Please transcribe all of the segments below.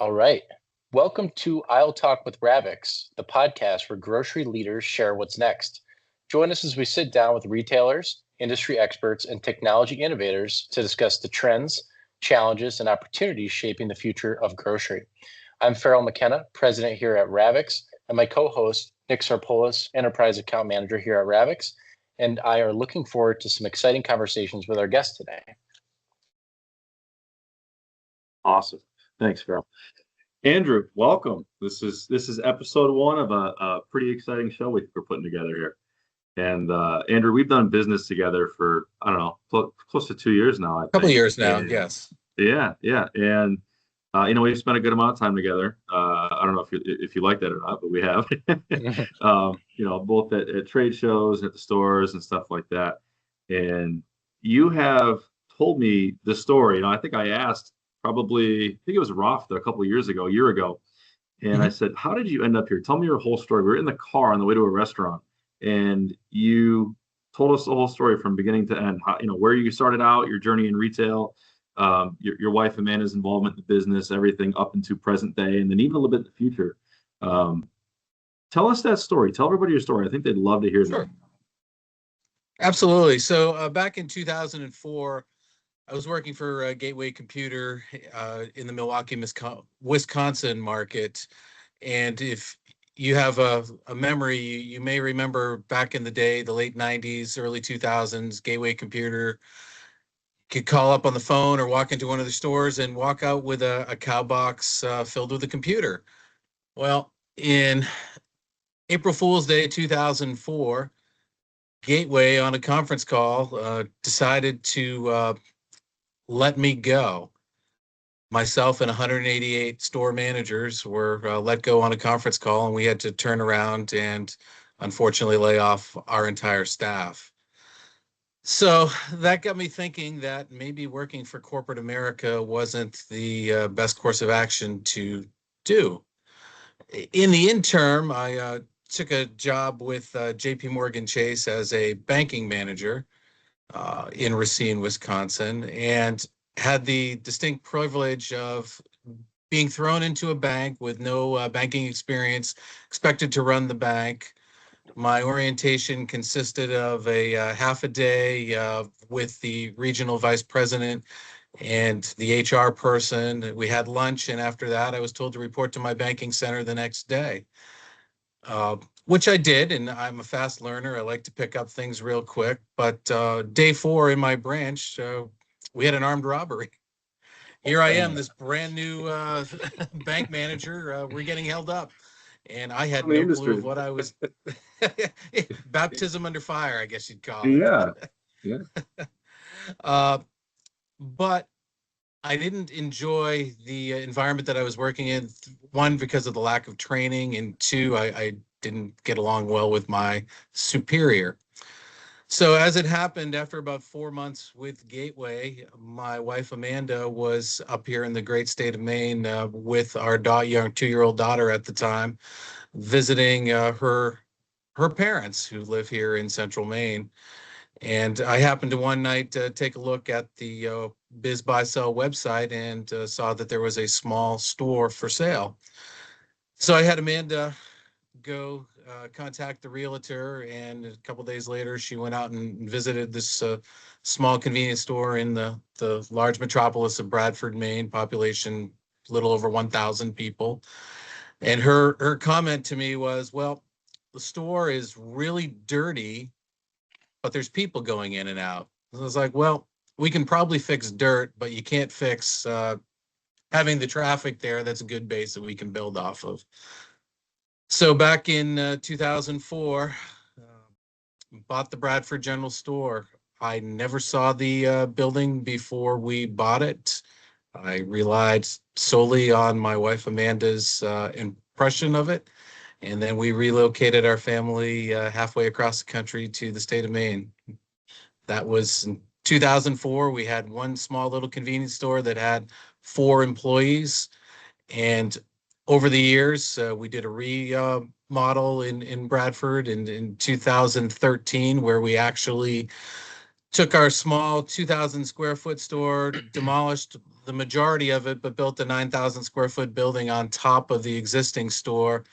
All right. Welcome to I'll Talk with Ravyx, the podcast where grocery leaders share what's next. Join us as we sit down with retailers, industry experts, and technology innovators to discuss the trends, challenges, and opportunities shaping the future of grocery. I'm Farrell McKenna, president here at Ravyx, and my co-host, Nick Sarpolis, enterprise account manager here at Ravyx, and I are looking forward to some exciting conversations with our guests today. Awesome. Thanks, Farrell. Andrew, welcome. This is episode one of a pretty exciting show we're putting together here. And Andrew, we've done business together for, I don't know, close to 2 years now. A couple of years now, and, yes. Yeah. And we've spent a good amount of time together. I don't know if you like that or not, but we have. Both at trade shows and at the stores and stuff like that. And you have told me the story. I think I asked I think it was Roth a year ago. And I said, how did you end up here? Tell me your whole story. We were in the car on the way to a restaurant, and you told us the whole story from beginning to end. How, where you started out, your journey in retail, your wife Amanda's involvement in the business, everything up into present day, and then even a little bit in the future. Tell us that story. Tell everybody your story. I think they'd love to hear that. Absolutely. So back in 2004, I was working for Gateway Computer in the Milwaukee, Wisconsin market. And if you have a memory, you may remember back in the day, the late 90s, early 2000s, Gateway Computer could call up on the phone or walk into one of the stores and walk out with a cow box filled with a computer. Well, in April Fool's Day 2004, Gateway on a conference call decided to let me go. Myself and 188 store managers were let go on a conference call, and we had to turn around and unfortunately lay off our entire staff. So that got me thinking that maybe working for corporate America wasn't the best course of action to do. In the interim, I took a job with JP Morgan Chase as a banking manager in Racine, Wisconsin, and had the distinct privilege of being thrown into a bank with no banking experience, expected to run the bank. My orientation consisted of a half a day with the regional vice president and the HR person. We had lunch, and after that, I was told to report to my banking center the next day. Which I did, and I'm a fast learner. I like to pick up things real quick. But day 4 in my branch, we had an armed robbery. Here I am, this brand new bank manager. We're getting held up, and I had no clue of what I was. Baptism under fire, I guess you'd call it. Yeah. But I didn't enjoy the environment that I was working in. One, because of the lack of training, and two, I didn't get along well with my superior. So as it happened, after about 4 months with Gateway, my wife Amanda was up here in the great state of Maine with our young 2-year-old daughter at the time, visiting her parents who live here in central Maine. And I happened to one night take a look at the Biz Buy Sell website and saw that there was a small store for sale. So I had Amanda go contact the realtor, and a couple days later she went out and visited this small convenience store in the large metropolis of Bradford, Maine, population a little over 1,000 people. And her comment to me was, well, the store is really dirty, but there's people going in and out. And I was like, well, we can probably fix dirt, but you can't fix having the traffic there. That's a good base that we can build off of. So back in 2004, bought the Bradford General Store. I never saw the building before we bought it. I relied solely on my wife Amanda's impression of it. And then we relocated our family halfway across the country to the state of Maine. That was in 2004. We had one small little convenience store that had 4 employees. And over the years, we did a remodel in Bradford in 2013, where we actually took our small 2,000 square foot store, demolished the majority of it, but built a 9,000 square foot building on top of the existing store.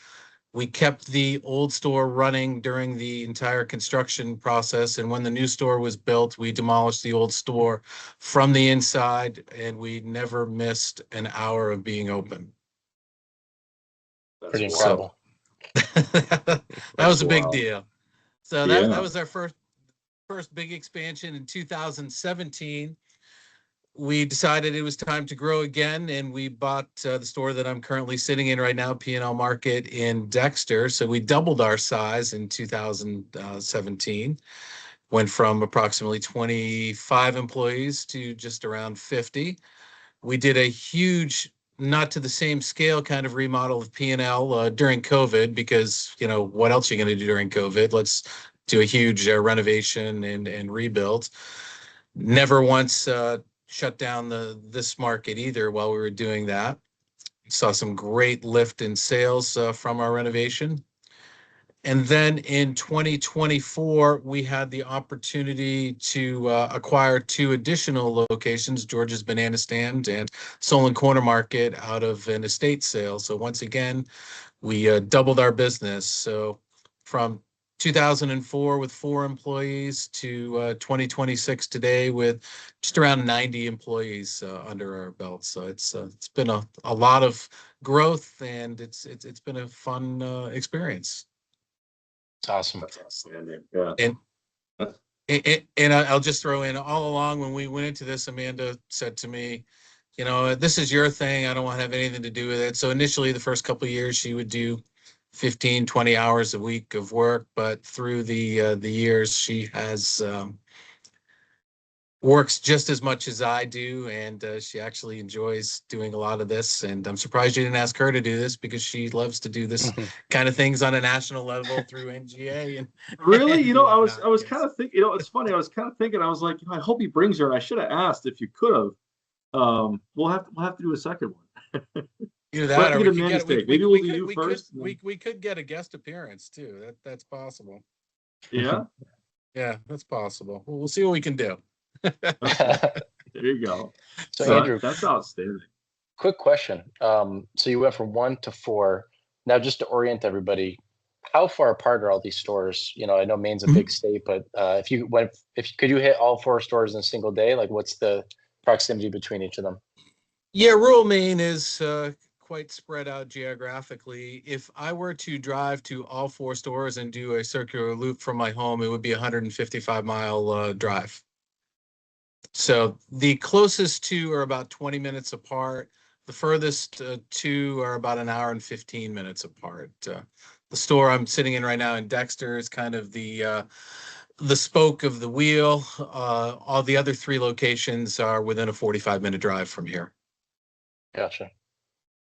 We kept the old store running during the entire construction process. And when the new store was built, we demolished the old store from the inside, and we never missed an hour of being open. That's Pretty wild. incredible. That was a big deal. So that was our first big expansion. In 2017. We decided it was time to grow again, and we bought the store that I'm currently sitting in right now, P&L Market in Dexter. So we doubled our size in 2017, went from approximately 25 employees to just around 50. We did a huge, not to the same scale, kind of remodel of P&L during COVID, because, what else are you going to do during COVID? Let's do a huge renovation and rebuild. Never once shut down this market either while we were doing that. Saw some great lift in sales from our renovation. And then in 2024, we had the opportunity to acquire 2 additional locations, George's Banana Stand and Solon Corner Market, out of an estate sale. So once again, we doubled our business. So from 2004 with 4 employees to 2026 today with just around 90 employees under our belt. So it's been a lot of growth, and it's been a fun experience. It's awesome. That's outstanding. Yeah. And I'll just throw in, all along when we went into this, Amanda said to me, this is your thing. I don't want to have anything to do with it. So initially, the first couple of years, she would do 15, 20 hours a week of work, but through the years, she has works just as much as I do, and she actually enjoys doing a lot of this. And I'm surprised you didn't ask her to do this, because she loves to do this kind of things on a national level through NGA. And really, and I was yes. kind of thinking, it's funny. I was kind of thinking, I was like, I hope he brings her. And I should have asked if you could have. We'll have to do a second one. Either that, or we could get maybe we'll do you first. We could get a guest appearance too. That's possible. Yeah. Yeah, that's possible. We'll see what we can do. Okay. There you go. So Andrew, that's outstanding. Quick question. So you went from 1 to 4. Now, just to orient everybody, how far apart are all these stores? I know Maine's a big state, but could you hit all 4 stores in a single day? Like, what's the proximity between each of them? Yeah, rural Maine is quite spread out geographically. If I were to drive to all 4 stores and do a circular loop from my home, it would be a 155-mile drive. So the closest 2 are about 20 minutes apart. The furthest 2 are about an hour and 15 minutes apart. The store I'm sitting in right now in Dexter is kind of the spoke of the wheel. All the other 3 locations are within a 45-minute drive from here. Gotcha.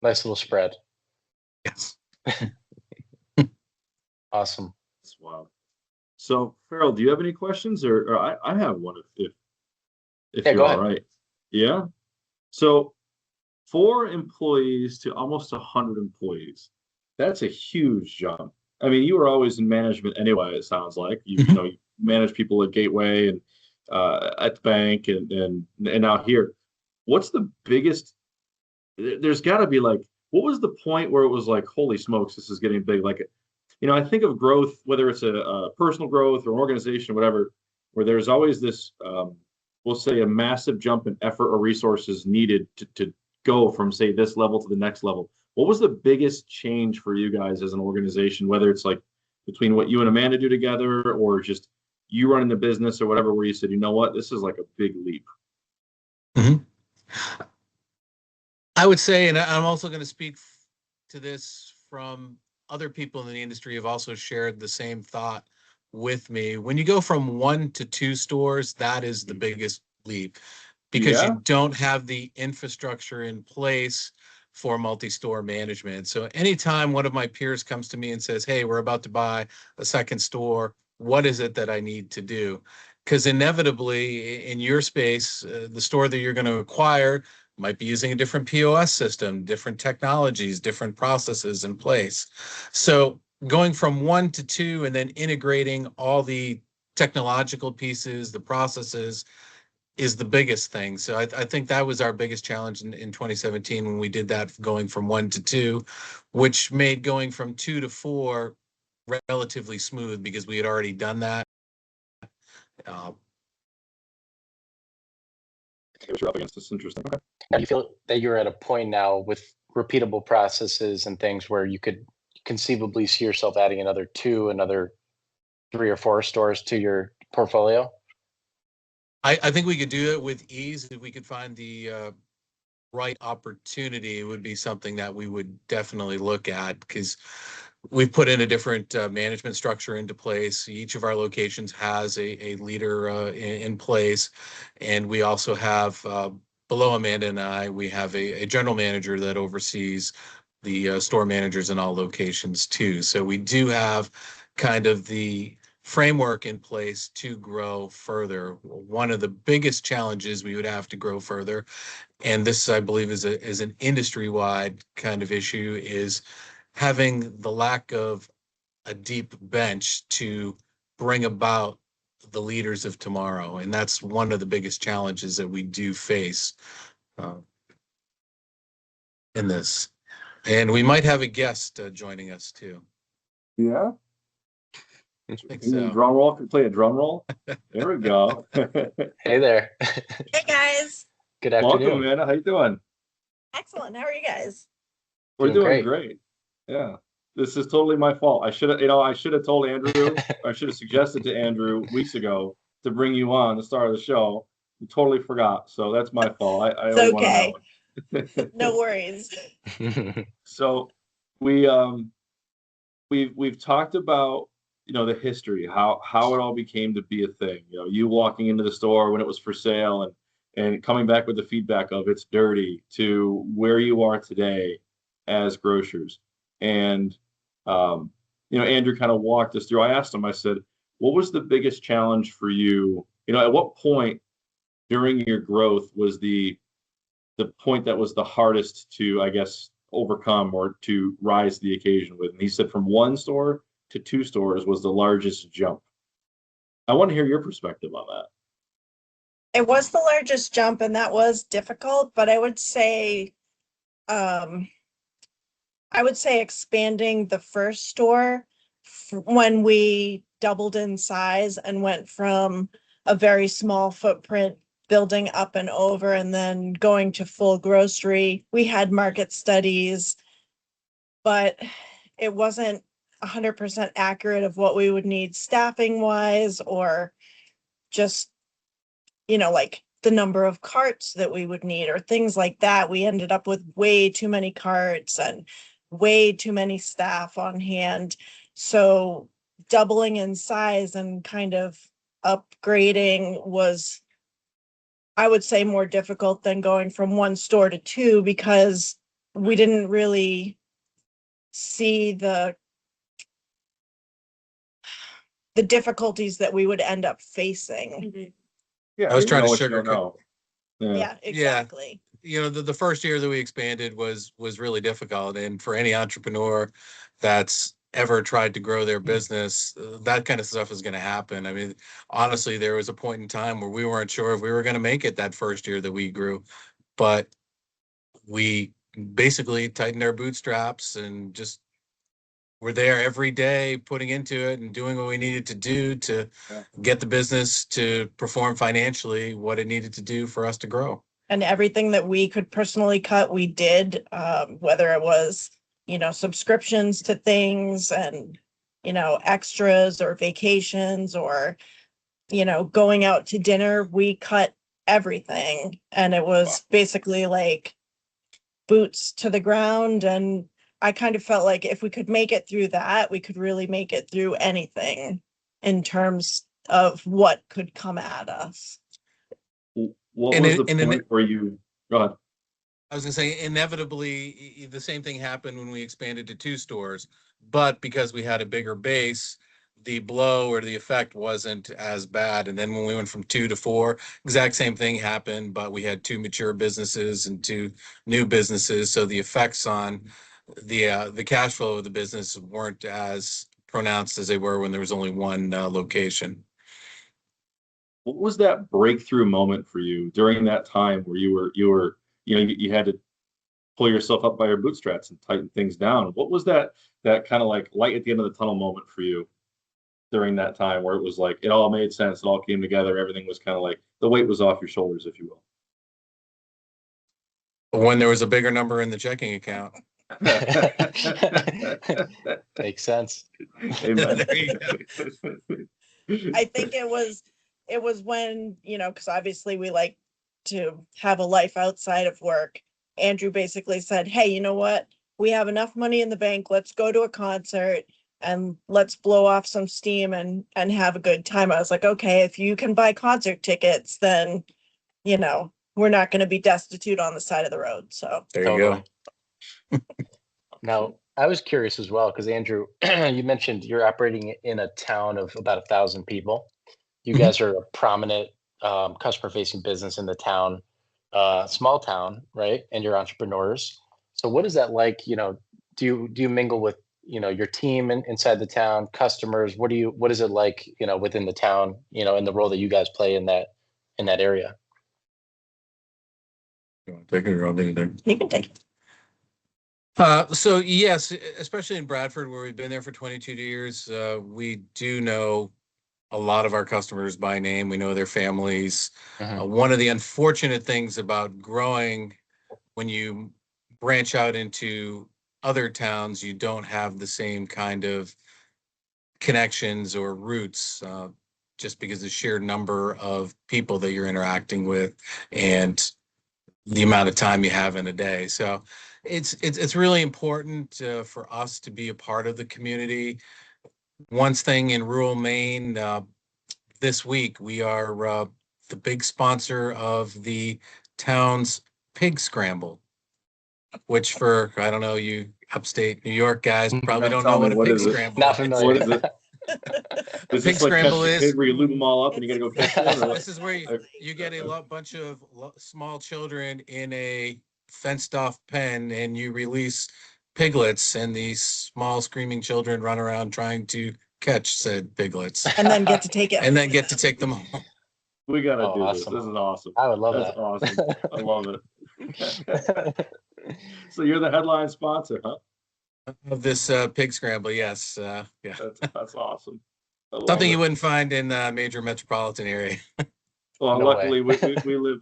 Nice little spread. Yes. Awesome. That's wild. So, Farrell, do you have any questions, or I have one if you're all right? Yeah. So, 4 employees to almost 100 employees. That's a huge jump. I mean, you were always in management anyway. It sounds like you manage people at Gateway and at the bank and now here. What's the biggest? There's got to be what was the point where it was like, holy smokes, this is getting big? I think of growth, whether it's a personal growth or an organization or whatever, where there's always this, we'll say, a massive jump in effort or resources needed to go from, say, this level to the next level. What was the biggest change for you guys as an organization, whether it's between what you and Amanda do together or just you running the business or whatever, where you said, you know what, this is like a big leap? Mm-hmm. I would say, and I'm also going to speak to this from other people in the industry have also shared the same thought with me. When you go from 1 to 2 stores, that is the biggest leap, because you don't have the infrastructure in place for multi-store management. So anytime one of my peers comes to me and says, hey, we're about to buy a second store, what is it that I need to do? Because inevitably in your space, the store that you're going to acquire might be using a different POS system, different technologies, different processes in place. So going from 1 to 2 and then integrating all the technological pieces, the processes, is the biggest thing. So I think that was our biggest challenge in 2017 when we did that, going from 1 to 2, which made going from 2 to 4 relatively smooth because we had already done that. What you're up against is interesting. Okay. Now, do you feel that you're at a point now with repeatable processes and things where you could conceivably see yourself adding another 3 or 4 stores to your portfolio? I think we could do it with ease if we could find the right opportunity. It would be something that we would definitely look at, because we've put in a different management structure into place. Each of our locations has a leader in place, and we also have below Amanda and I, we have a general manager that oversees the store managers in all locations too. So we do have kind of the framework in place to grow further. One of the biggest challenges we would have to grow further, and this I believe is an industry-wide kind of issue, is having the lack of a deep bench to bring about the leaders of tomorrow. And that's one of the biggest challenges that we do face in this. And we might have a guest joining us too. Yeah. I think so. Drum roll. Can we play a drum roll? There we go. Hey there. Hey guys. Good afternoon. Welcome, Amanda. How you doing? Excellent. How are you guys? We're Doing doing great. Yeah. This is totally my fault. I should have told Andrew, I should have suggested to Andrew weeks ago to bring you on the start of the show. I totally forgot. So that's my fault. I It's owe okay. one on No worries. So we've talked about, the history, how it all became to be a thing. You walking into the store when it was for sale and coming back with the feedback of it's dirty, to where you are today as grocers. And Andrew kind of walked us through. I asked him, I said, what was the biggest challenge for you? At what point during your growth was the point that was the hardest to, I guess, overcome or to rise to the occasion with? And he said from 1 store to 2 stores was the largest jump. I want to hear your perspective on that. It was the largest jump, and that was difficult, but I would say expanding the first store when we doubled in size and went from a very small footprint building up and over and then going to full grocery. We had market studies, but it wasn't 100% accurate of what we would need staffing wise, or just, like the number of carts that we would need or things like that. We ended up with way too many carts and way too many staff on hand. So doubling in size and kind of upgrading was, I would say, more difficult than going from 1 store to 2, because we didn't really see the difficulties that we would end up facing. Mm-hmm. Yeah, I was trying to sugarcoat. Yeah, exactly. The first year that we expanded was really difficult, and for any entrepreneur that's ever tried to grow their business, that kind of stuff is going to happen. I mean, honestly, there was a point in time where we weren't sure if we were going to make it that first year that we grew, but we basically tightened our bootstraps and just were there every day, putting into it and doing what we needed to do to get the business to perform financially what it needed to do for us to grow. And everything that we could personally cut, we did, whether it was, subscriptions to things and, extras or vacations or, going out to dinner, we cut everything. And it was basically like boots to the ground. And I kind of felt like if we could make it through that, we could really make it through anything in terms of what could come at us. What was the point where you go ahead? I was going to say, inevitably, the same thing happened when we expanded to 2 stores, but because we had a bigger base, the blow or the effect wasn't as bad. And then when we went from 2 to 4, exact same thing happened, but we had 2 mature businesses and 2 new businesses. So the effects on the cash flow of the business weren't as pronounced as they were when there was only 1 location. What was that breakthrough moment for you during that time where you had to pull yourself up by your bootstraps and tighten things down? What was that kind of like light at the end of the tunnel moment for you during that time where it was like it all made sense, it all came together, everything was kind of like the weight was off your shoulders, if you will? When there was a bigger number in the checking account. Makes sense. Amen. There you go. I think it was when, because obviously we like to have a life outside of work. Andrew basically said, hey, you know what? We have enough money in the bank. Let's go to a concert and let's blow off some steam and have a good time. I was like, okay, if you can buy concert tickets, then, we're not going to be destitute on the side of the road. So there you go. Now, I was curious as well, because Andrew, you mentioned you're operating in a town of about 1,000 people. You guys are a prominent customer-facing business in the town, small town, right? And you're entrepreneurs. So what is that like? Do you mingle with your team inside the town, customers? What is it like within the town, in the role that you guys play in that area? You want to take it or I'll take it? you can take it. So yes, especially in Bradford, where we've been there for 22 years, we do know a lot of our customers by name. We know their families. One of the unfortunate things about growing, when you branch out into other towns, you don't have the same kind of connections or roots, just because the sheer number of people that you're interacting with and the amount of time you have in a day. So it's really important for us to be a part of the community. One thing in rural Maine, this week we are the big sponsor of the town's pig scramble, which I don't know, you upstate New York guys probably don't know what a pig scramble is. Not familiar. What is it? Is Pig this like scramble catch the is- pig where you loop them all up and you got to go catch one? Or what? This is where you get a bunch of small children in a fenced off pen and you release piglets, and these small screaming children run around trying to catch said piglets And then get to take it. and then get to take them home. We got to do awesome. this. This is awesome. I would love That's that. awesome. I love it. So you're the headline sponsor, huh? Of this pig scramble, yes. Yeah. That's awesome. Something you wouldn't find in a major metropolitan area. Well, No luckily we live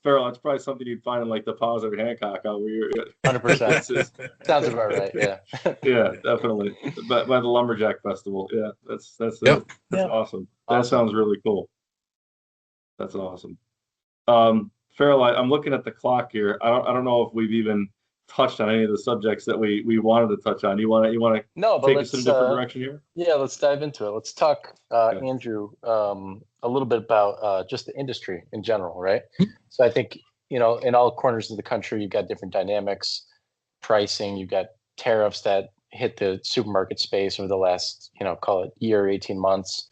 Farrell. It's probably something you'd find in like the Paws or Hancock out where you're 100%. Sounds about right. Yeah. Yeah, definitely. By the Lumberjack Festival. Yeah, that's Yep. That's awesome. That Awesome. sounds really cool. That's awesome. Farrell, I'm looking at the clock here. I don't know if we've even touched on any of the subjects that we wanted to touch on. You want to No, but take let's us in a different direction here? Yeah, let's dive into it. Let's talk, Okay. Andrew, a little bit about just the industry in general, right? So I think, in all corners of the country, you've got different dynamics, pricing, you've got tariffs that hit the supermarket space over the last, call it year, 18 months,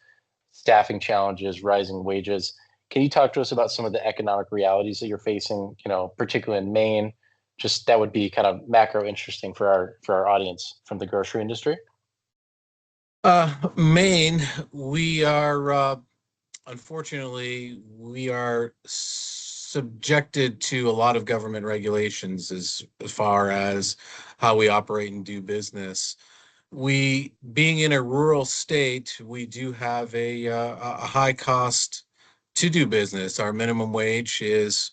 staffing challenges, rising wages. Can you talk to us about some of the economic realities that you're facing, particularly in Maine? Just that would be kind of macro interesting for our audience from the grocery industry. Maine, we are unfortunately we are subjected to a lot of government regulations as far as how we operate and do business. We, being in a rural state, we do have a high cost to do business. Our minimum wage is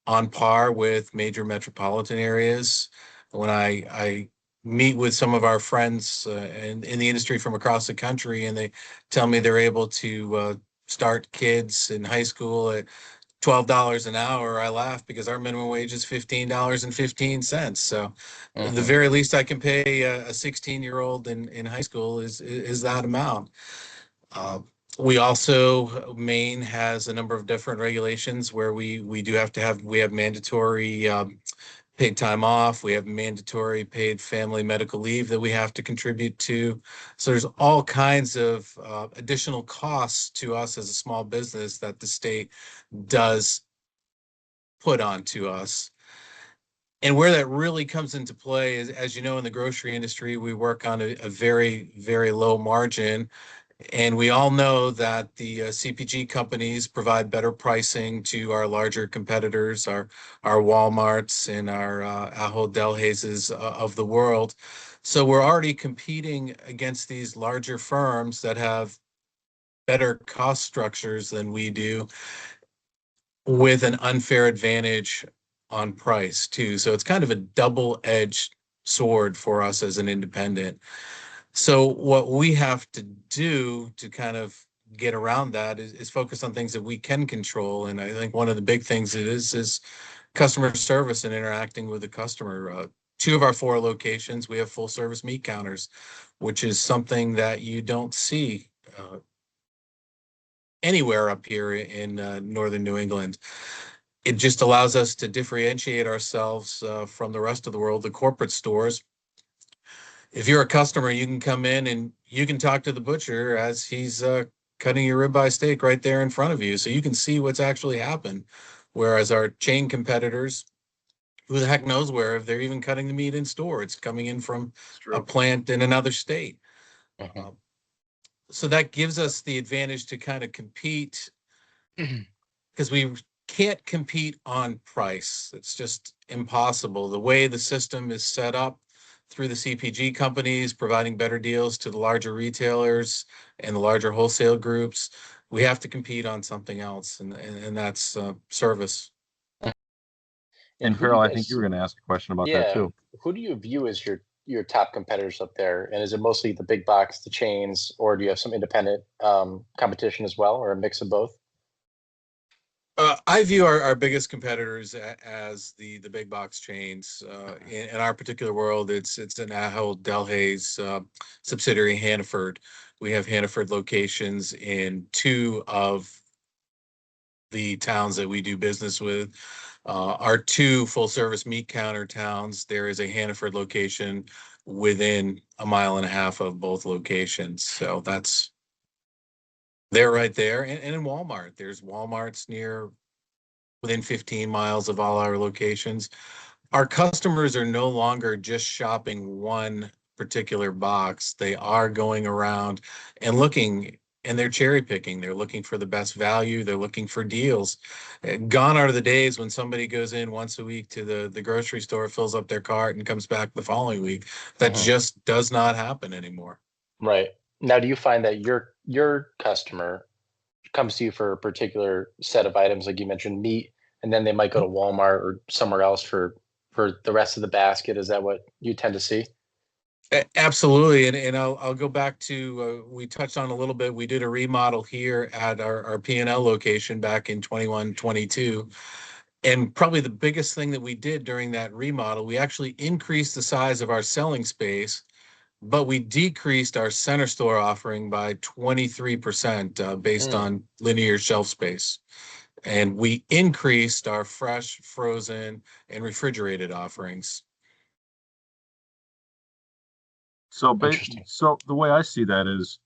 on par with major metropolitan areas. When I meet with some of our friends in the industry from across the country, and they tell me they're able to start kids in high school at $12 an hour, I laugh because our minimum wage is $15.15. So the very least I can pay a 16-year-old in high school is that amount. We also, Maine has a number of different regulations where we have mandatory paid time off. We have mandatory paid family medical leave that we have to contribute to. So there's all kinds of additional costs to us as a small business that the state does put onto us. And where that really comes into play is, as you know, in the grocery industry, we work on a very, very low margin. And we all know that the CPG companies provide better pricing to our larger competitors, our Walmarts and our Ahold Delhaize's of the world. So we're already competing against these larger firms that have better cost structures than we do, with an unfair advantage on price too. So it's kind of a double-edged sword for us as an independent. So what we have to do to kind of get around that is focus on things that we can control. And I think one of the big things it is customer service and interacting with the customer. 2 of our 4 locations, we have full service meat counters, which is something that you don't see anywhere up here in northern New England. It just allows us to differentiate ourselves from the rest of the world. The corporate stores, if you're a customer, you can come in and you can talk to the butcher as he's cutting your ribeye steak right there in front of you, so you can see what's actually happened. Whereas our chain competitors, who the heck knows where, if they're even cutting the meat in store, it's coming in from a plant in another state. So that gives us the advantage to kind of compete, because we can't compete on price. It's just impossible. The way the system is set up through the CPG companies, providing better deals to the larger retailers and the larger wholesale groups, we have to compete on something else, and that's service. And Farrell, I think you were going to ask a question about that too. Who do you view as your top competitors up there? And is it mostly the big box, the chains, or do you have some independent competition as well, or a mix of both? I view our biggest competitors as the big box chains. In our particular world, it's an Ahold Delhaize subsidiary, Hannaford. We have Hannaford locations in 2 of the towns that we do business with. Our 2 full service meat counter towns, there is a Hannaford location within a mile and a half of both locations. So that's they're right there. And in Walmart, there's Walmarts within 15 miles of all our locations. Our customers are no longer just shopping one particular box. They are going around and looking, and they're cherry picking. They're looking for the best value. They're looking for deals. Gone are the days when somebody goes in once a week to the grocery store, fills up their cart, and comes back the following week. That just does not happen anymore. Right. Now, do you find that your customer comes to you for a particular set of items, like you mentioned, meat, and then they might go to Walmart or somewhere else for the rest of the basket? Is that what you tend to see? Absolutely. And I'll go back to, we touched on a little bit, we did a remodel here at our P&L location back in 21, 22. And probably the biggest thing that we did during that remodel, we actually increased the size of our selling space, but we decreased our center store offering by 23% based on linear shelf space. And we increased our fresh, frozen, and refrigerated offerings. So the way I see that is,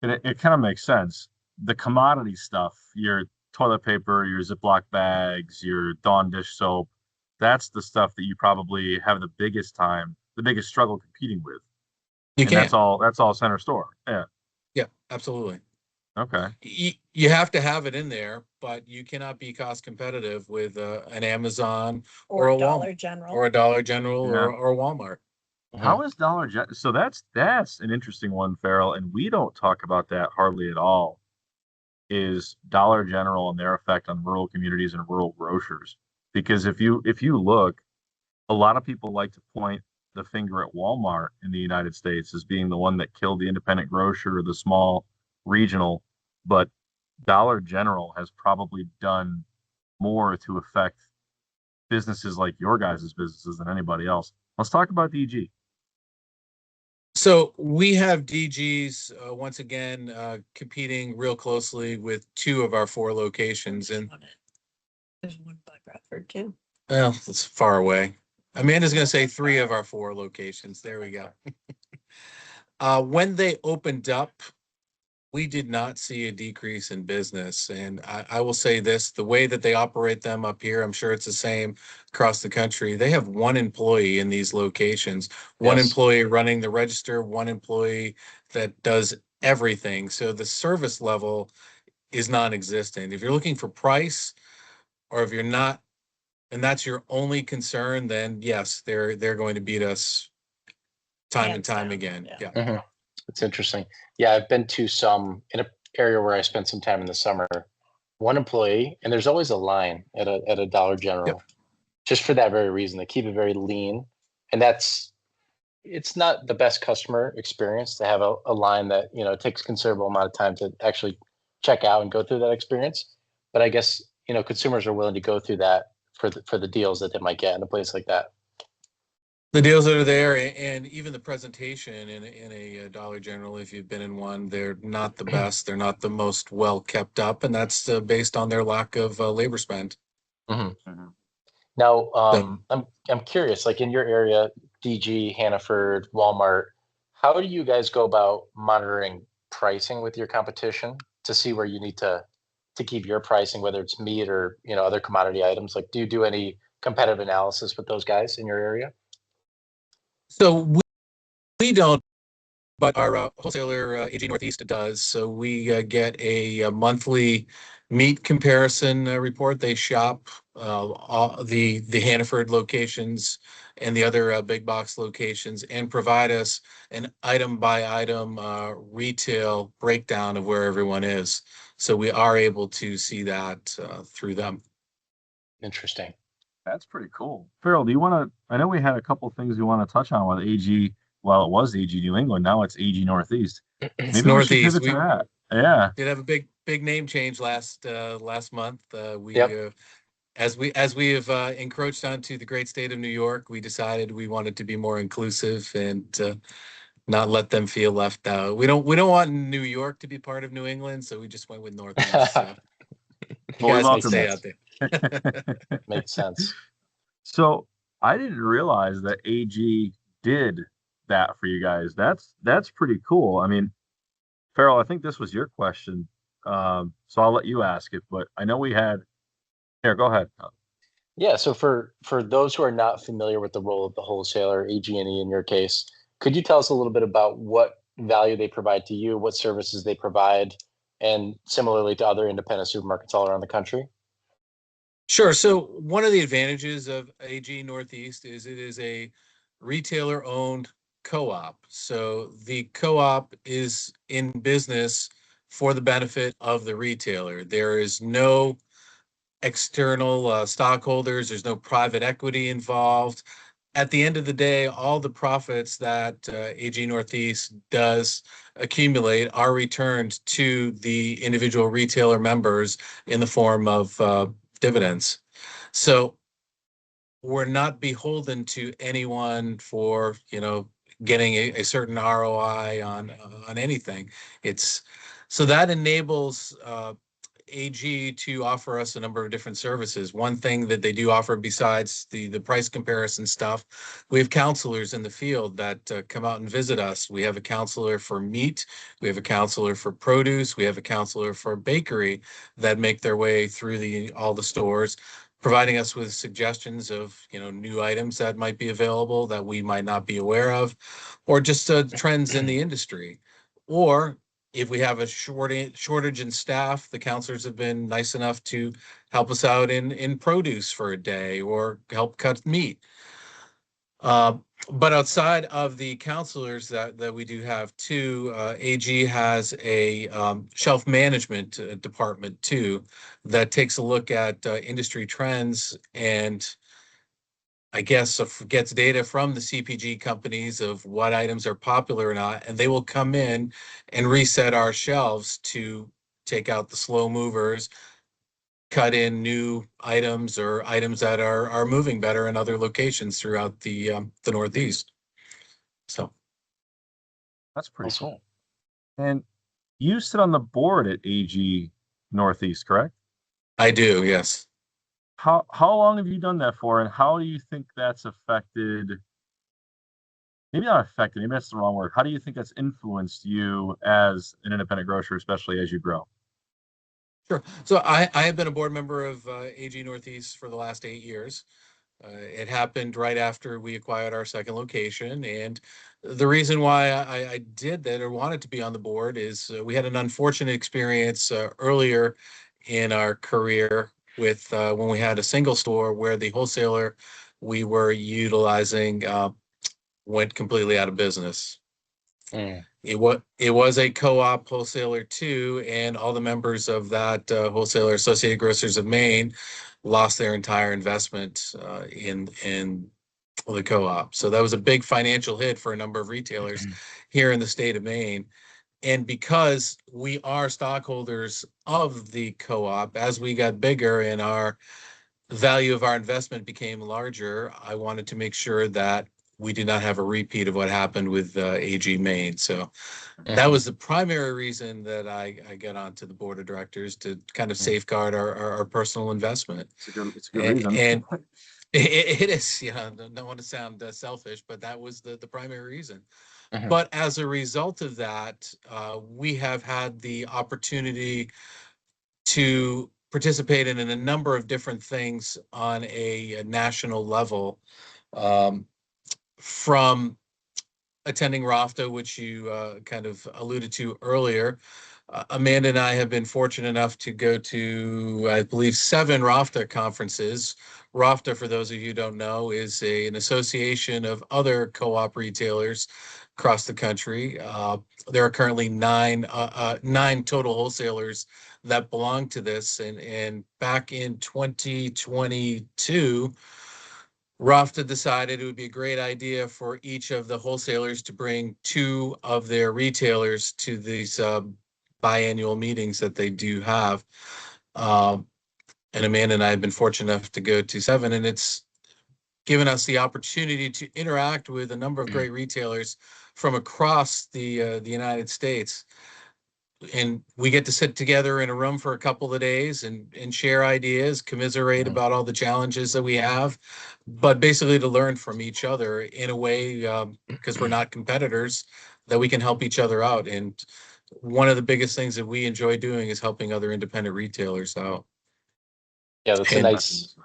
and it kind of makes sense. The commodity stuff, your toilet paper, your Ziploc bags, your Dawn dish soap, that's the stuff that you probably have the biggest struggle competing with. That's all center store. Yeah, absolutely. Okay. You have to have it in there, but you cannot be cost competitive with an Amazon or a Dollar General or a Dollar General or a Walmart. How is Dollar General? So that's an interesting one, Farrell, and we don't talk about that hardly at all. Is Dollar General and their effect on rural communities and rural grocers? Because if you look, a lot of people like to point the finger at Walmart in the United States as being the one that killed the independent grocer or the small regional, but Dollar General has probably done more to affect businesses like your guys' businesses than anybody else. Let's talk about DG. So we have DGs once again competing real closely with 2 of our 4 locations, and there's one by Bradford too. Well, it's far away. Amanda's going to say 3 of our 4 locations. There we go. When they opened up, we did not see a decrease in business. And I will say this, the way that they operate them up here, I'm sure it's the same across the country. They have 1 employee in these locations, 1 employee running the register, 1 employee that does everything. So the service level is non-existent. If you're looking for price, or if you're not, and that's your only concern, then yes, they're going to beat us time and Hands time down, again. yeah. Yeah. It's interesting. Yeah, I've been to some in an area where I spent some time in the summer. One employee, and there's always a line at a Dollar General, just for that very reason. They keep it very lean, and it's not the best customer experience to have a line that it takes considerable amount of time to actually check out and go through that experience. But I guess consumers are willing to go through that for the deals that they might get in a place like that. The deals that are there, and even the presentation in a Dollar General, if you've been in one, they're not the best. They're not the most well kept up, and that's based on their lack of labor spend. Mm-hmm. Now, So, I'm curious, like in your area, DG, Hannaford, Walmart, how do you guys go about monitoring pricing with your competition to see where you need to keep your pricing, whether it's meat or other commodity items? Like, do you do any competitive analysis with those guys in your area? so we don't, but our wholesaler AG Northeast does. So we get a monthly meat comparison report. They shop all the Hannaford locations and the other big box locations, and provide us an item by item retail breakdown of where everyone is. So we are able to see that through them. Interesting. That's pretty cool. Farrell, do you want to? I know we had a couple things we want to touch on with AG. Well, it was AG New England. Now it's AG Northeast. It's Maybe we should Northeast. pivot to that. Yeah. Did have a big name change last month. Yep. As we have encroached onto the great state of New York, we decided we wanted to be more inclusive and not let them feel left out. We don't want New York to be part of New England, so we just went with Northeast. So you guys can stay out there. Makes sense. So I didn't realize that AG did that for you guys. That's pretty cool. I mean, Farrell, I think this was your question, so I'll let you ask it. But I know we had. Here, go ahead. Yeah. So for those who are not familiar with the role of the wholesaler, AG&E in your case, could you tell us a little bit about what value they provide to you, what services they provide, and similarly to other independent supermarkets all around the country? Sure. So one of the advantages of AG Northeast is it is a retailer-owned co-op. So the co-op is in business for the benefit of the retailer. There is no external stockholders. There's no private equity involved. At the end of the day, all the profits that AG Northeast does accumulate are returned to the individual retailer members in the form of dividends. So we're not beholden to anyone for, getting a certain ROI on anything. It's so that enables AG to offer us a number of different services. One thing that they do offer besides the price comparison stuff, we have counselors in the field that come out and visit us. We have a counselor for meat, we have a counselor for produce, we have a counselor for bakery that make their way through all the stores, providing us with suggestions of new items that might be available that we might not be aware of, or just trends in the industry. Or if we have a shortage in staff, the counselors have been nice enough to help us out in produce for a day or help cut meat. But outside of the counselors that we do have too, AG has a shelf management department too that takes a look at industry trends and I guess gets data from the CPG companies of what items are popular or not, and they will come in and reset our shelves to take out the slow movers, cut in new items or items that are moving better in other locations throughout the Northeast. So That's pretty cool. And you sit on the board at AG Northeast, correct? I do, yes. How long have you done that for, and how do you think that's affected? Maybe not affected. Maybe that's the wrong word. How do you think that's influenced you as an independent grocer, especially as you grow? Sure. So I have been a board member of AG Northeast for the last 8 years. It happened right after we acquired our second location. And the reason why I did that or wanted to be on the board is we had an unfortunate experience earlier in our career with when we had a single store where the wholesaler we were utilizing went completely out of business. It was a co-op wholesaler too, and all the members of that wholesaler, Associated Grocers of Maine, lost their entire investment in the co-op. So that was a big financial hit for a number of retailers here in the state of Maine. And because we are stockholders of the co-op, as we got bigger and our value of our investment became larger, I wanted to make sure that we did not have a repeat of what happened with AG Maine. So that was the primary reason that I got onto the board of directors, to kind of safeguard our personal investment. It's a good reason. And it is, don't want to sound selfish, but that was the primary reason. But as a result of that, we have had the opportunity to participate in a number of different things on a national level, from attending RAFTA, which you kind of alluded to earlier. Amanda and I have been fortunate enough to go to, I believe, 7 RAFTA conferences. RAFTA, for those of you who don't know, is an association of other co-op retailers across the country. There are currently 9 total wholesalers that belong to this. And back in 2022, RAFTA decided it would be a great idea for each of the wholesalers to bring 2 of their retailers to these biannual meetings that they do have. And Amanda and I have been fortunate enough to go to 7, and it's given us the opportunity to interact with a number of great retailers from across the United States. And we get to sit together in a room for a couple of days and share ideas, commiserate about all the challenges that we have, but basically to learn from each other in a way, because we're not competitors, that we can help each other out. And one of the biggest things that we enjoy doing is helping other independent retailers out. Yeah, that's a nice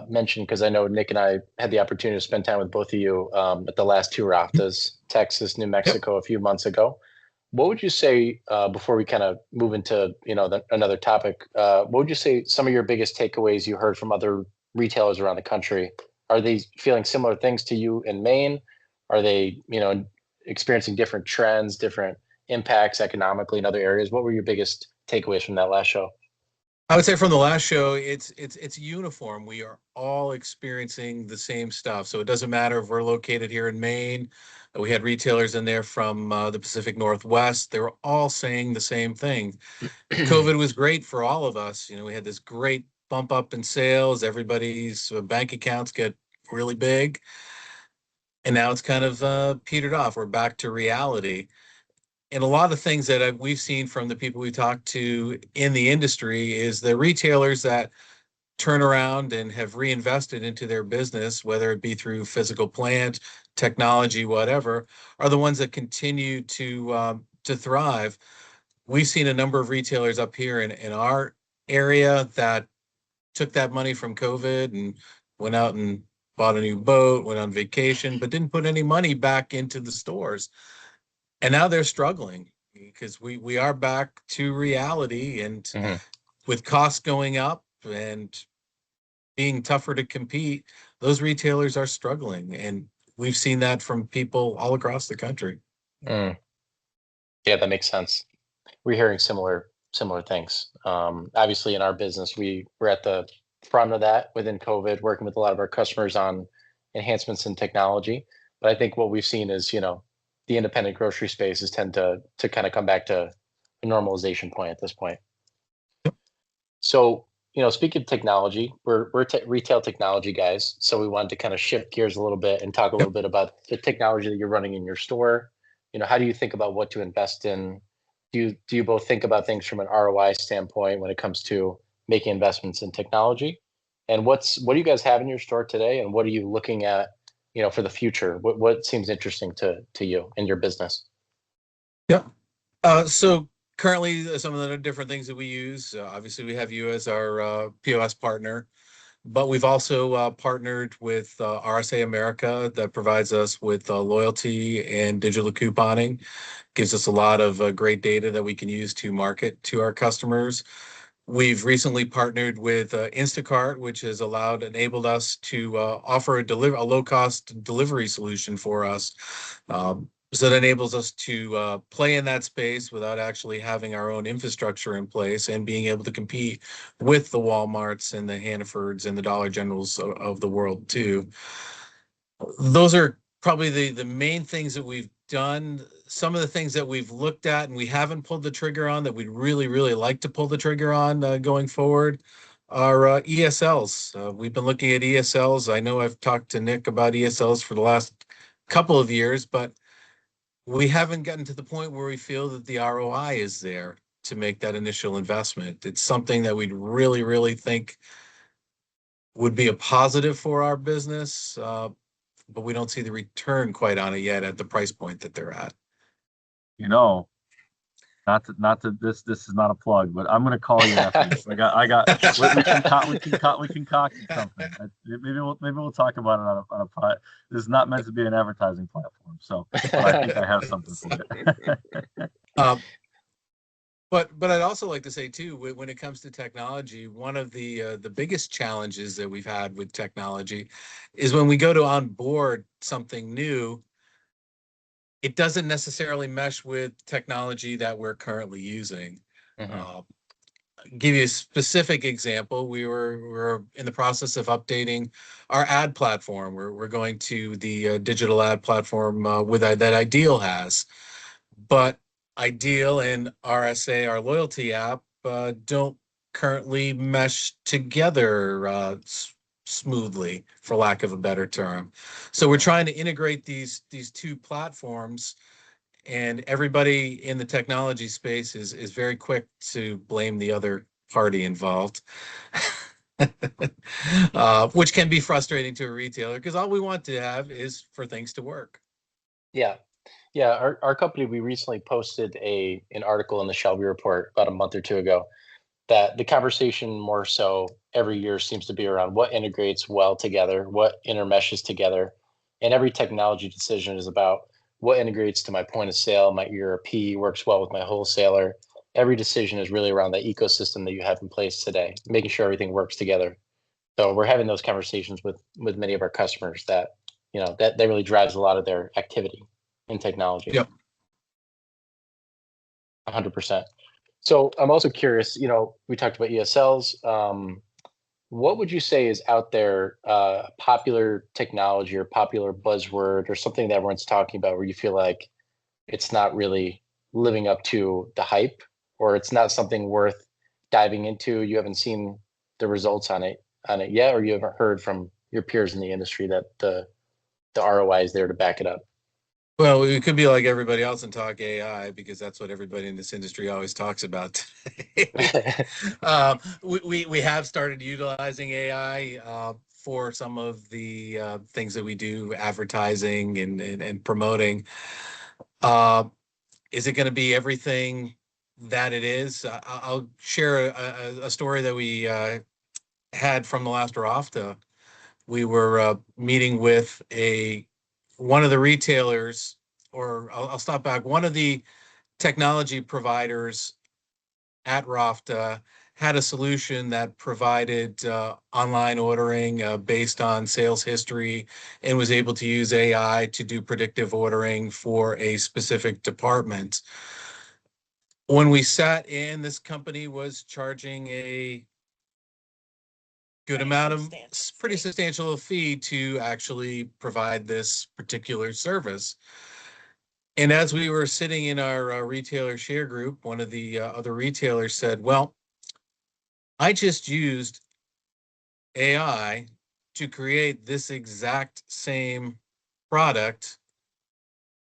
mention, because I know Nick and I had the opportunity to spend time with both of you at the last 2 RAFTAs, Texas, New Mexico, a few months ago. What would you say, before we kind of move into another topic, what would you say some of your biggest takeaways you heard from other retailers around the country? Are they feeling similar things to you in Maine? Are they experiencing different trends, different impacts economically in other areas? What were your biggest takeaways from that last show? I would say from the last show, it's uniform. We are all experiencing the same stuff. So it doesn't matter if we're located here in Maine. We had retailers in there from the Pacific Northwest. They were all saying the same thing. COVID was great for all of us. We had this great bump up in sales. Everybody's bank accounts get really big. And now it's kind of petered off. We're back to reality. And a lot of things that we've seen from the people we talked to in the industry is the retailers that turn around and have reinvested into their business, whether it be through physical plant, technology, whatever, are the ones that continue to thrive. We've seen a number of retailers up here in our area that took that money from COVID and went out and bought a new boat, went on vacation, but didn't put any money back into the stores. And now they're struggling because we are back to reality, and with costs going up and being tougher to compete, those retailers are struggling. And we've seen that from people all across the country. Yeah, that makes sense. We're hearing similar things. Obviously in our business, we were at the front of that within COVID, working with a lot of our customers on enhancements in technology. But I think what we've seen is, the independent grocery spaces tend to kind of come back to a normalization point at this point. So, speaking of technology, we're retail technology guys. So we wanted to kind of shift gears a little bit and talk a little bit about the technology that you're running in your store. How do you think about what to invest in? Do you both think about things from an ROI standpoint when it comes to making investments in technology? And what do you guys have in your store today? And what are you looking at, for the future? What seems interesting to you in your business? Yeah. So currently, some of the different things that we use, obviously we have you as our POS partner. But we've also partnered with RSA America that provides us with loyalty and digital couponing. Gives us a lot of great data that we can use to market to our customers. We've recently partnered with Instacart, which has enabled us to offer a low-cost delivery solution for us. So that enables us to play in that space without actually having our own infrastructure in place and being able to compete with the Walmarts and the Hannafords and the Dollar Generals of the world too. Those are probably the main things that we've done. Some of the things that we've looked at and we haven't pulled the trigger on that we'd really, really like to pull the trigger on going forward are ESLs. We've been looking at ESLs. I know I've talked to Nick about ESLs for the last couple of years, but we haven't gotten to the point where we feel that the ROI is there to make that initial investment. It's something that we'd really, really think would be a positive for our business, but we don't see the return quite on it yet at the price point that they're at. You know, not to this is not a plug, but I'm gonna call you after this. I got we concocted something. Maybe we'll talk about it on a pod. This is not meant to be an advertising platform, so but I think I have something for it. But I'd also like to say too, when it comes to technology, one of the biggest challenges that we've had with technology is when we go to onboard something new, it doesn't necessarily mesh with technology that we're currently using. Give you a specific example. We're in the process of updating our ad platform. We're going to the digital ad platform that Ideal has, but Ideal and RSA, our loyalty app, don't currently mesh together smoothly, for lack of a better term. So we're trying to integrate these two platforms, and everybody in the technology space is very quick to blame the other party involved, which can be frustrating to a retailer because all we want to have is for things to work. Yeah. Our company, we recently posted an article in the Shelby Report about a month or two ago that the conversation more so every year seems to be around what integrates well together, what intermeshes together, and every technology decision is about what integrates to my point of sale, my ERP, works well with my wholesaler. Every decision is really around the ecosystem that you have in place today, making sure everything works together. So we're having those conversations with many of our customers that really drives a lot of their activity in technology. Yep. 100%. So I'm also curious, we talked about ESLs. What would you say is out there, popular technology or popular buzzword or something that everyone's talking about where you feel like it's not really living up to the hype, or it's not something worth diving into? You haven't seen the results on it yet, or you haven't heard from your peers in the industry that the ROI is there to back it up? Well, we could be like everybody else and talk AI because that's what everybody in this industry always talks about today. We have started utilizing AI for some of the things that we do, advertising and promoting. Is it going to be everything that it is? I'll share a story that we had from the last ROFTA. We were meeting with one of the retailers, or I'll stop back. One of the technology providers at ROFTA had a solution that provided online ordering based on sales history and was able to use AI to do predictive ordering for a specific department. When we sat in, this company was charging a good amount of pretty substantial fee to actually provide this particular service. And as we were sitting in our retailer share group, one of the other retailers said, well, I just used AI to create this exact same product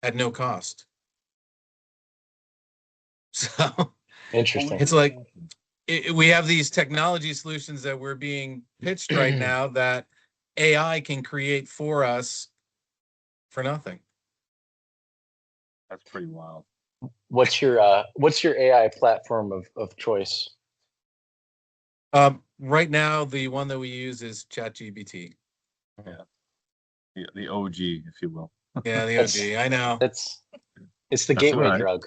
at no cost. So Interesting. it's like we have these technology solutions that we're being pitched right now that AI can create for us for nothing. That's pretty wild. What's your AI platform of choice? Right now, the one that we use is ChatGPT. Yeah, the OG, if you will. Yeah, the That's- OG. I know. It's the That's gateway all right. drug.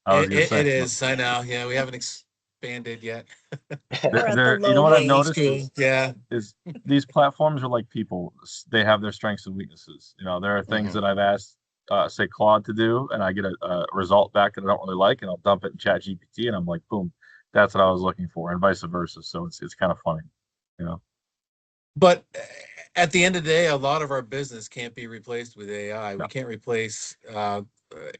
I was gonna say, It is. I know. Yeah, we haven't expanded yet. We're at the you low know what I've hanging noticed School. Yeah. is these platforms are like people. They have their strengths and weaknesses. You know, there are things Mhm. that I've asked, say Claude to do, and I get a result back that I don't really like, and I'll dump it in Chat GPT, and I'm like, boom, that's what I was looking for, and vice versa. So it's kind of funny, you know. But at the end of the day, a lot of our business can't be replaced with AI. No. We can't replace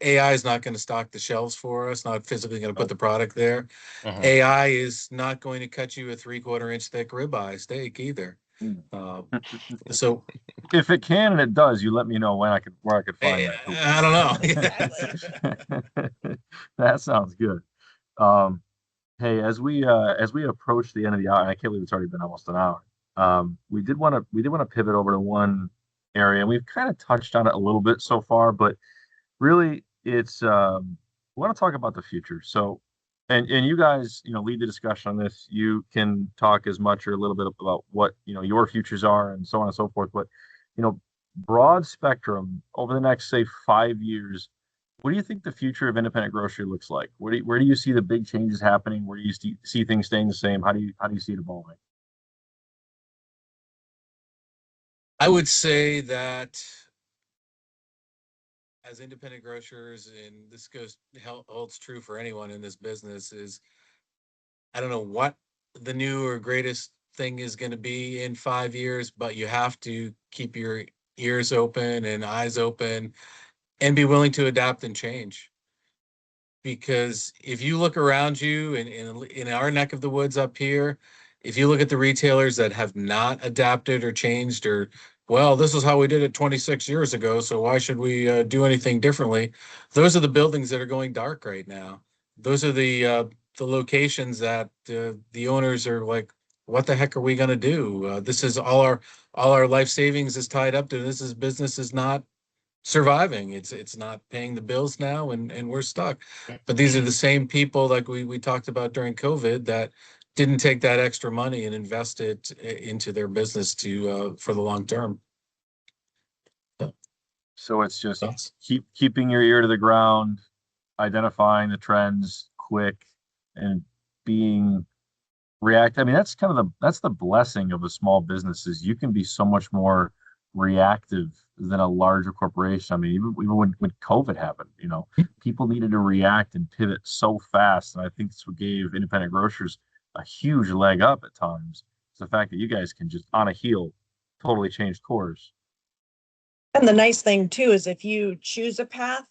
AI is not going to stock the shelves for us, not physically going to put the product there. Mhm. AI is not going to cut you a 3/4 inch thick ribeye steak either. So If it can and it does, you let me know where I could find that. I don't know. Exactly. That sounds good. Hey, as we approach the end of the hour, and I can't believe it's already been almost an hour. We did want to pivot over to one area, and we've kind of touched on it a little bit so far, but really, it's we want to talk about the future. So, and you guys, lead the discussion on this. You can talk as much or a little bit about what your futures are and so on and so forth. But broad spectrum over the next, say, 5 years. What do you think the future of independent grocery looks like? Where do you see the big changes happening? Where do you see things staying the same? How do you see it evolving? I would say that as independent grocers, and this holds true for anyone in this business, is I don't know what the new or greatest thing is going to be in 5 years, but you have to keep your ears open and eyes open and be willing to adapt and change. Because if you look around you in our neck of the woods up here, if you look at the retailers that have not adapted or changed, or, well, this is how we did it 26 years ago, so why should we do anything differently? Those are the buildings that are going dark right now. Those are the locations that the owners are like, what the heck are we going to do? This is all our life savings is tied up to this. Is business is not surviving. It's not paying the bills now, and we're stuck. But these are the same people, like we talked about during COVID, that didn't take that extra money and invest it into their business to for the long term. So it's just keeping your ear to the ground, identifying the trends quick, and being react. I mean, that's the blessing of a small business, is you can be so much more reactive than a larger corporation. I mean, even when COVID happened, people needed to react and pivot so fast. And I think this what gave independent grocers a huge leg up at times. It's the fact that you guys can just on a heel totally change course. And the nice thing too is if you choose a path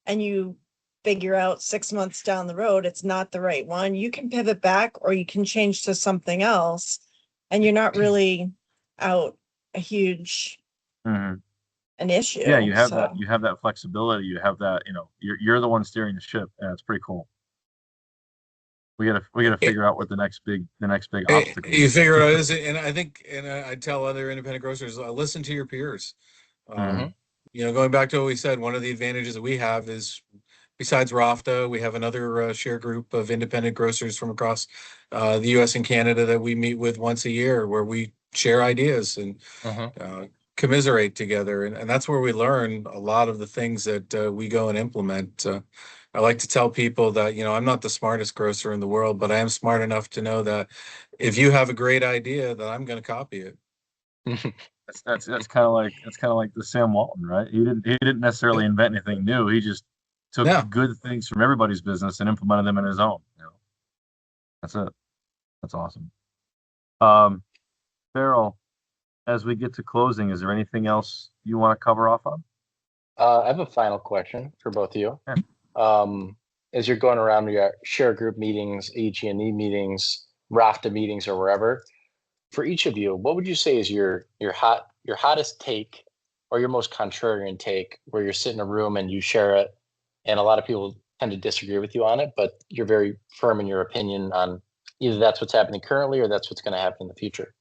and you figure out 6 months down the road it's not the right one, you can pivot back or you can change to something else, and you're not really out a huge an issue. Yeah, you have that flexibility. You have that, you're the one steering the ship. Yeah, it's pretty cool. We gotta figure out what the next big obstacle You is. figure out is, and I think, and I tell other independent grocers, listen to your peers. Going back to what we said, one of the advantages that we have is, besides ROFTA, we have another share group of independent grocers from across the U.S. and Canada that we meet with once a year, where we share ideas and commiserate together. And that's where we learn a lot of the things that we go and implement. I like to tell people that, I'm not the smartest grocer in the world, but I am smart enough to know that if you have a great idea, that I'm going to copy it. That's kind of like the Sam Walton, right? He didn't necessarily invent anything new. He just took good things from everybody's business and implemented them in his own. That's it. That's awesome. Farrell, as we get to closing, is there anything else you want to cover off on? I have a final question for both of you. Yeah. As you're going around your share group meetings, EG&E meetings, RAFTA meetings, or wherever, for each of you, what would you say is your hottest take or your most contrarian take, where you're sitting in a room and you share it, and a lot of people tend to disagree with you on it, but you're very firm in your opinion on either that's what's happening currently or that's what's going to happen in the future?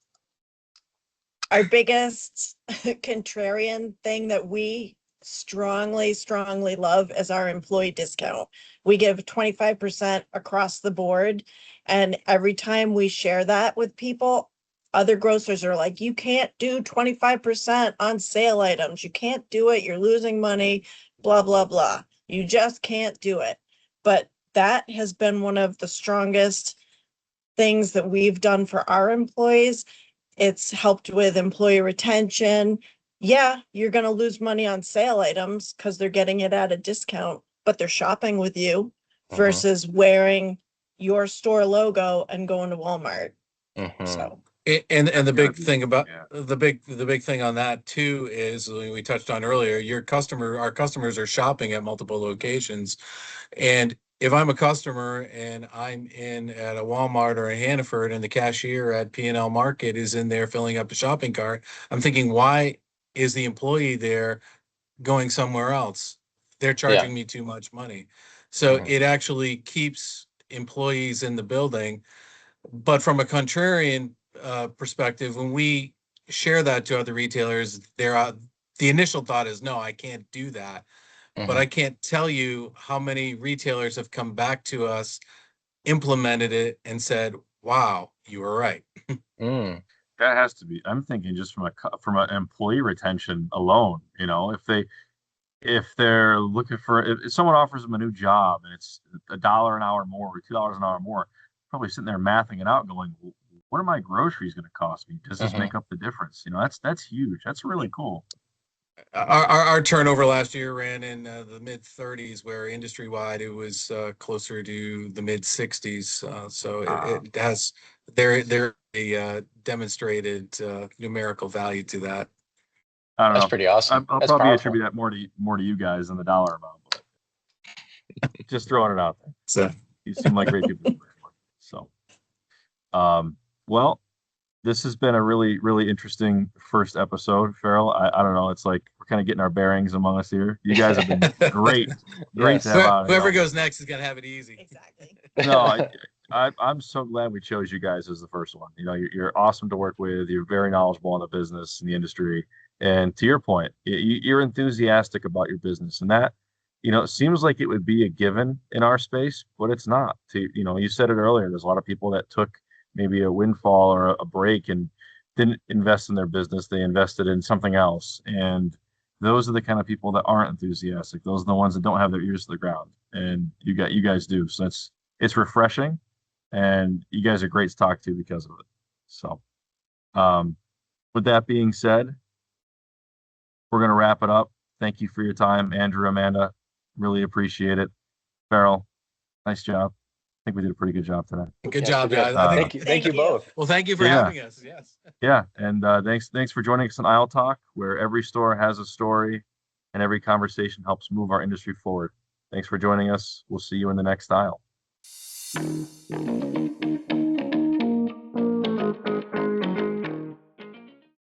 Our biggest contrarian thing that we strongly love is our employee discount. We give 25% across the board, and every time we share that with people, other grocers are like, you can't do 25% on sale items. You can't do it. You're losing money, blah, blah, blah. You just can't do it. But that has been one of the strongest things that we've done for our employees. It's helped with employee retention. Yeah, you're going to lose money on sale items because they're getting it at a discount, but they're shopping with you versus wearing your store logo and going to Walmart. So. And the big thing about the big thing on that too is we touched on earlier, our customers are shopping at multiple locations. And if I'm a customer and I'm in at a Walmart or a Hannaford and the cashier at P&L Market is in there filling up the shopping cart, I'm thinking, why is the employee there going somewhere else? They're charging me too much money. So it actually keeps employees in the building. But from a contrarian perspective, when we share that to other retailers, the initial thought is, no, I can't do that. But I can't tell you how many retailers have come back to us, implemented it, and said, wow, you were right. That has to be. I'm thinking just from an employee retention alone. If they're looking for, if someone offers them a new job and it's $1 an hour more or $2 an hour more, probably sitting there mathing it out, going, what are my groceries going to cost me? Does this make up the difference? That's huge. That's really cool. Our turnover last year ran in the mid 30s, where industry wide it was closer to the mid 60s. So it has there a demonstrated numerical value to that. I don't know. That's pretty awesome. I'll That's probably powerful. attribute that more to you guys than the dollar amount. But just throwing it out there. So You seem like great people. So, well, this has been a really, really interesting first episode, Farrell. I don't know. It's like we're kind of getting our bearings among us here. You guys have been great to have on. Whoever goes next is gonna have it easy. Exactly. No, I'm so glad we chose you guys as the first one. You're awesome to work with. You're very knowledgeable in the business and the industry. And to your point, you're enthusiastic about your business, and that, it seems like it would be a given in our space, but it's not. You said it earlier. There's a lot of people that took maybe a windfall or a break and didn't invest in their business. They invested in something else, and those are the kind of people that aren't enthusiastic. Those are the ones that don't have their ears to the ground, and you guys do. So it's refreshing, and you guys are great to talk to because of it. So, with that being said, we're going to wrap it up. Thank you for your time, Andrew, Amanda. Really appreciate it. Farrell, nice job. I think we did a pretty good job today. Good job, guys. Thank you both. Well, thank you for having us. Yes. Yeah, and thanks for joining us on Aisle Talk, where every store has a story, and every conversation helps move our industry forward. Thanks for joining us. We'll see you in the next aisle.